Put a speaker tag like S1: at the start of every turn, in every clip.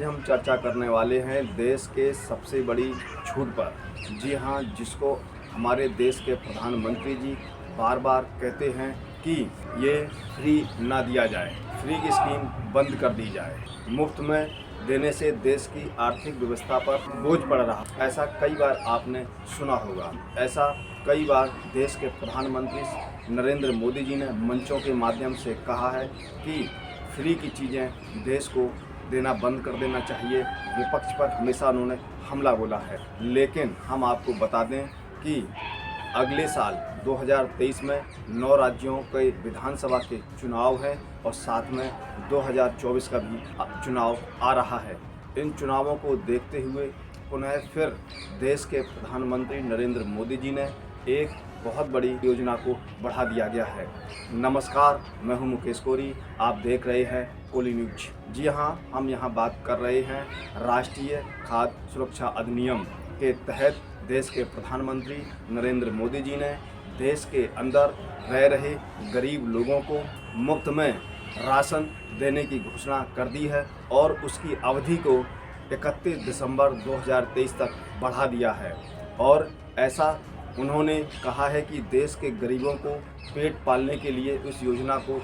S1: आज हम चर्चा करने वाले हैं देश के सबसे बड़ी छूट पर। जी हाँ, जिसको हमारे देश के प्रधानमंत्री जी बार बार कहते हैं कि ये फ्री ना दिया जाए, फ्री की स्कीम बंद कर दी जाए। मुफ्त में देने से देश की आर्थिक व्यवस्था पर बोझ पड़ रहा। ऐसा कई बार आपने सुना होगा। ऐसा कई बार देश के प्रधानमंत्री नरेंद्र मोदी जी ने मंचों के माध्यम से कहा है कि फ्री की चीज़ें देश को देना बंद कर देना चाहिए। विपक्ष पर हमेशा उन्होंने हमला बोला है। लेकिन हम आपको बता दें कि अगले साल 2023 में 9 राज्यों के विधानसभा के चुनाव हैं और साथ में 2024 का भी चुनाव आ रहा है। इन चुनावों को देखते हुए पुनः फिर देश के प्रधानमंत्री नरेंद्र मोदी जी ने एक बहुत बड़ी योजना को बढ़ा दिया गया है। नमस्कार, मैं हूं मुकेश कोरी, आप देख रहे हैं कोली न्यूज। जी हां, हम यहां बात कर रहे हैं राष्ट्रीय खाद्य सुरक्षा अधिनियम के तहत देश के प्रधानमंत्री नरेंद्र मोदी जी ने देश के अंदर रह रहे गरीब लोगों को मुफ्त में राशन देने की घोषणा कर दी है और उसकी अवधि को 31 दिसंबर 2023 तक बढ़ा दिया है। और ऐसा उन्होंने कहा है कि देश के गरीबों को पेट पालने के लिए उस योजना को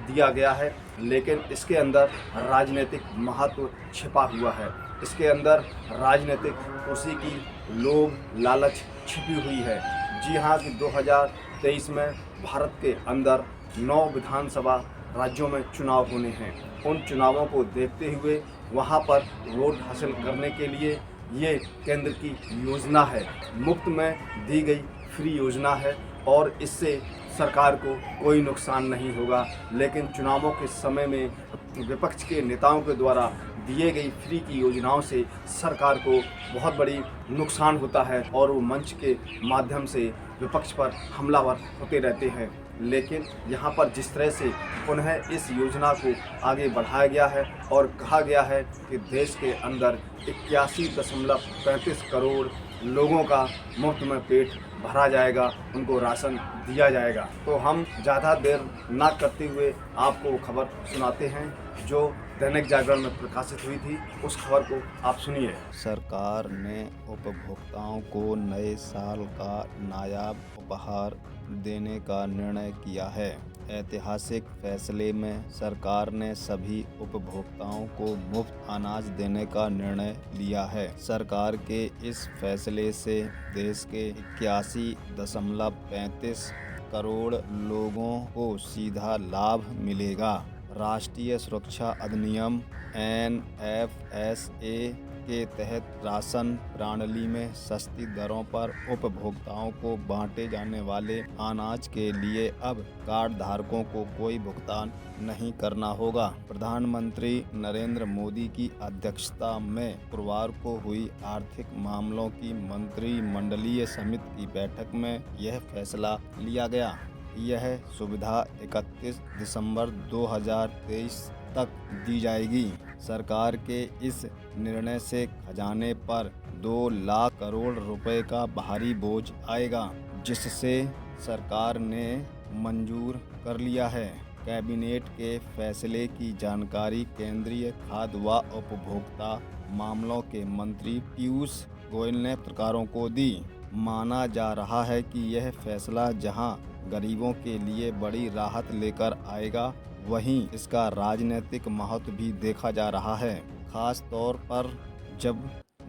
S1: दिया गया है, लेकिन इसके अंदर राजनीतिक महत्व छिपा हुआ है। इसके अंदर राजनीतिक कुर्सी की लोभ लालच छिपी हुई है। जी हाँ, कि 2023 में भारत के अंदर 9 विधानसभा राज्यों में चुनाव होने हैं। उन चुनावों को देखते हुए वहाँ पर वोट हासिल करने के लिए ये केंद्र की योजना है, मुफ्त में दी गई फ्री योजना है और इससे सरकार को कोई नुकसान नहीं होगा। लेकिन चुनावों के समय में विपक्ष के नेताओं के द्वारा दिए गई फ्री की योजनाओं से सरकार को बहुत बड़ी नुकसान होता है और वो मंच के माध्यम से विपक्ष पर हमलावर होते रहते हैं। लेकिन यहाँ पर जिस तरह से पुनः इस योजना को आगे बढ़ाया गया है और कहा गया है कि देश के अंदर 81.35 करोड़ लोगों का मुफ्त में पेट भरा जाएगा, उनको राशन दिया जाएगा। तो हम ज़्यादा देर ना करते हुए आपको खबर सुनाते हैं जो दैनिक जागरण में प्रकाशित हुई थी। उस खबर को आप सुनिए।
S2: सरकार ने उपभोक्ताओं को नए साल का नायाब उपहार देने का निर्णय किया है। ऐतिहासिक फैसले में सरकार ने सभी उपभोक्ताओं को मुफ्त अनाज देने का निर्णय लिया है। सरकार के इस फैसले से देश के 81.35 करोड़ लोगों को सीधा लाभ मिलेगा। राष्ट्रीय सुरक्षा अधिनियम NFSA के तहत राशन प्रणाली में सस्ती दरों पर उपभोक्ताओं को बांटे जाने वाले अनाज के लिए अब कार्ड धारकों को कोई भुगतान नहीं करना होगा। प्रधानमंत्री नरेंद्र मोदी की अध्यक्षता में गुरुवार को हुई आर्थिक मामलों की मंत्रिमंडलीय समिति की बैठक में यह फैसला लिया गया। यह सुविधा 31 दिसंबर 2023 तक दी जाएगी। सरकार के इस निर्णय से खजाने पर 2 लाख करोड़ रुपए का भारी बोझ आएगा, जिससे सरकार ने मंजूर कर लिया है। कैबिनेट के फैसले की जानकारी केंद्रीय खाद्य व उपभोक्ता मामलों के मंत्री पीयूष गोयल ने पत्रकारों को दी। माना जा रहा है कि यह फैसला जहां गरीबों के लिए बड़ी राहत लेकर आएगा, वहीं इसका राजनीतिक महत्व भी देखा जा रहा है, खास तौर पर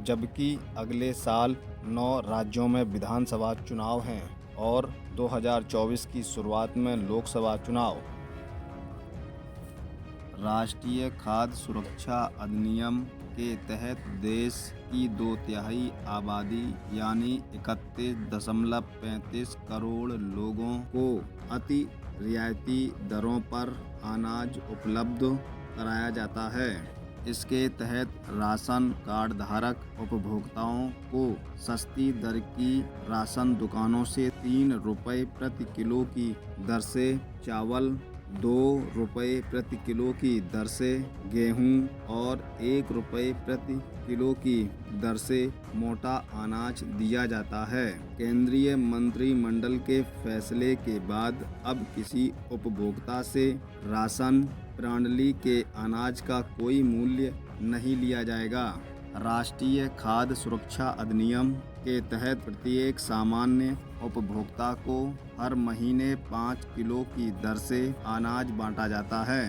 S2: जबकि अगले साल 9 राज्यों में विधानसभा चुनाव हैं और 2024 की शुरुआत में लोकसभा चुनाव। राष्ट्रीय खाद्य सुरक्षा अधिनियम के तहत देश की 2/3 आबादी यानी 31.35 करोड़ लोगों को अति रियायती दरों पर अनाज उपलब्ध कराया जाता है। इसके तहत राशन कार्ड धारक उपभोक्ताओं को सस्ती दर की राशन दुकानों से 3 रुपये प्रति किलो की दर से चावल, 2 रुपये प्रति किलो की दर से गेहूं और 1 रुपये प्रति किलो की दर से मोटा अनाज दिया जाता है। केंद्रीय मंत्रिमंडल के फैसले के बाद अब किसी उपभोक्ता से राशन प्रणाली के अनाज का कोई मूल्य नहीं लिया जाएगा। राष्ट्रीय खाद्य सुरक्षा अधिनियम के तहत प्रत्येक सामान्य उपभोक्ता को हर महीने 5 किलो की दर से अनाज बांटा जाता है।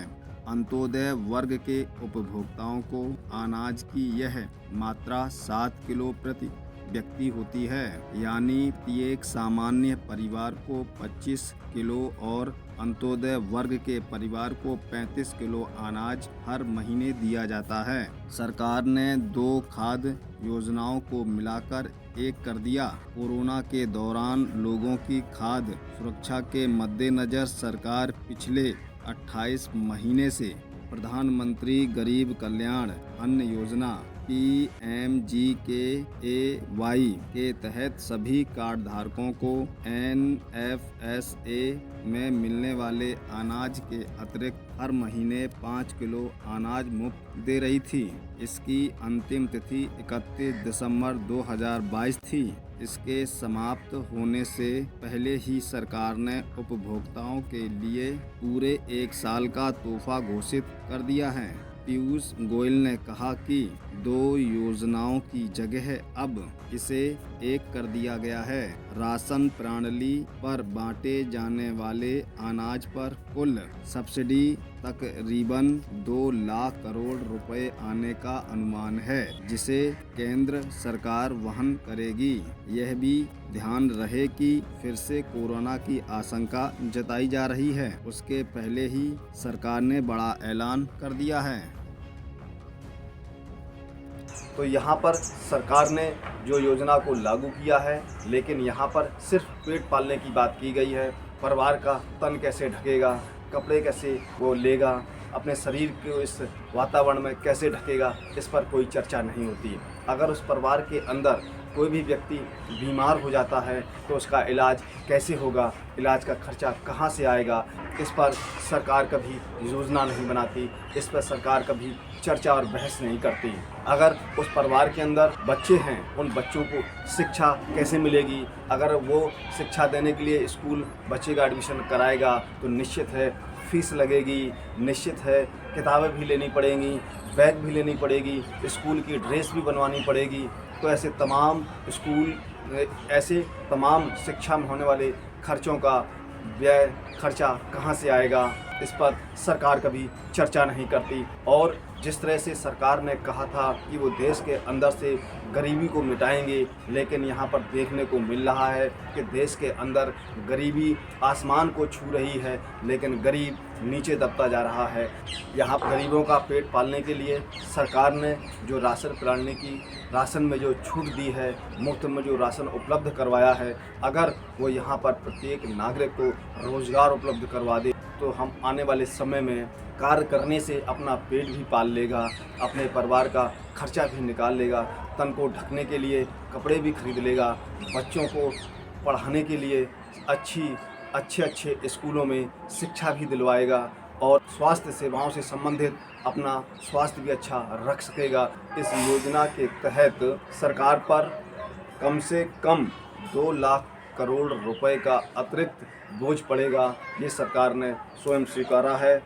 S2: अंत्योदय वर्ग के उपभोक्ताओं को अनाज की यह मात्रा 7 किलो प्रति व्यक्ति होती है, यानी एक सामान्य परिवार को 25 किलो और अंत्योदय वर्ग के परिवार को 35 किलो अनाज हर महीने दिया जाता है। सरकार ने 2 खाद्य योजनाओं को मिलाकर एक कर दिया। कोरोना के दौरान लोगों की खाद्य सुरक्षा के मद्देनजर सरकार पिछले 28 महीने से प्रधानमंत्री गरीब कल्याण अन्न योजना PMGKAY के तहत सभी कार्ड धारकों को NFSA में मिलने वाले अनाज के अतिरिक्त हर महीने 5 किलो अनाज मुफ्त दे रही थी। इसकी अंतिम तिथि 31 दिसंबर 2022 थी। इसके समाप्त होने से पहले ही सरकार ने उपभोक्ताओं के लिए पूरे 1 साल का तोहफा घोषित कर दिया है। पीयूष गोयल ने कहा कि 2 योजनाओं की जगह अब इसे एक कर दिया गया है। राशन प्रणाली पर बांटे जाने वाले अनाज पर कुल सब्सिडी तकरीबन 2 लाख करोड़ रुपए आने का अनुमान है, जिसे केंद्र सरकार वहन करेगी। यह भी ध्यान रहे कि फिर से कोरोना की आशंका जताई जा रही है, उसके पहले ही सरकार ने बड़ा ऐलान कर दिया है।
S1: तो यहाँ पर सरकार ने जो योजना को लागू किया है, लेकिन यहाँ पर सिर्फ पेट पालने की बात की गई है। परिवार का तन कैसे ढकेगा, कपड़े कैसे वो लेगा, अपने शरीर को इस वातावरण में कैसे ढकेगा, इस पर कोई चर्चा नहीं होती। अगर उस परिवार के अंदर कोई भी व्यक्ति बीमार हो जाता है तो उसका इलाज कैसे होगा, इलाज का खर्चा कहाँ से आएगा, इस पर सरकार कभी योजना नहीं बनाती, इस पर सरकार कभी चर्चा और बहस नहीं करती। अगर उस परिवार के अंदर बच्चे हैं, उन बच्चों को शिक्षा कैसे मिलेगी, अगर वो शिक्षा देने के लिए स्कूल बच्चे का एडमिशन कराएगा तो निश्चित है फीस लगेगी, निश्चित है किताबें भी लेनी पड़ेंगी, बैग भी लेनी पड़ेगी, स्कूल की ड्रेस भी बनवानी पड़ेगी। तो ऐसे तमाम शिक्षा में होने वाले खर्चों का व्यय खर्चा कहाँ से आएगा, इस पर सरकार कभी चर्चा नहीं करती। और जिस तरह से सरकार ने कहा था कि वो देश के अंदर से गरीबी को मिटाएंगे, लेकिन यहाँ पर देखने को मिल रहा है कि देश के अंदर गरीबी आसमान को छू रही है, लेकिन गरीब नीचे दबता जा रहा है। यहाँ गरीबों का पेट पालने के लिए सरकार ने जो राशन प्रणाली की राशन में जो छूट दी है, मुफ्त में जो राशन उपलब्ध करवाया है, अगर वो यहाँ पर प्रत्येक नागरिक को रोज़गार उपलब्ध करवा दे तो हम आने वाले समय में कार्य करने से अपना पेट भी पाल लेगा, अपने परिवार का खर्चा भी निकाल लेगा, तन को ढकने के लिए कपड़े भी खरीद लेगा, बच्चों को पढ़ाने के लिए अच्छे स्कूलों में शिक्षा भी दिलवाएगा और स्वास्थ्य सेवाओं से संबंधित अपना स्वास्थ्य भी अच्छा रख सकेगा। इस योजना के तहत सरकार पर कम से कम 2 लाख करोड़ रुपए का अतिरिक्त बोझ पड़ेगा। ये सरकार ने स्वयं स्वीकारा है।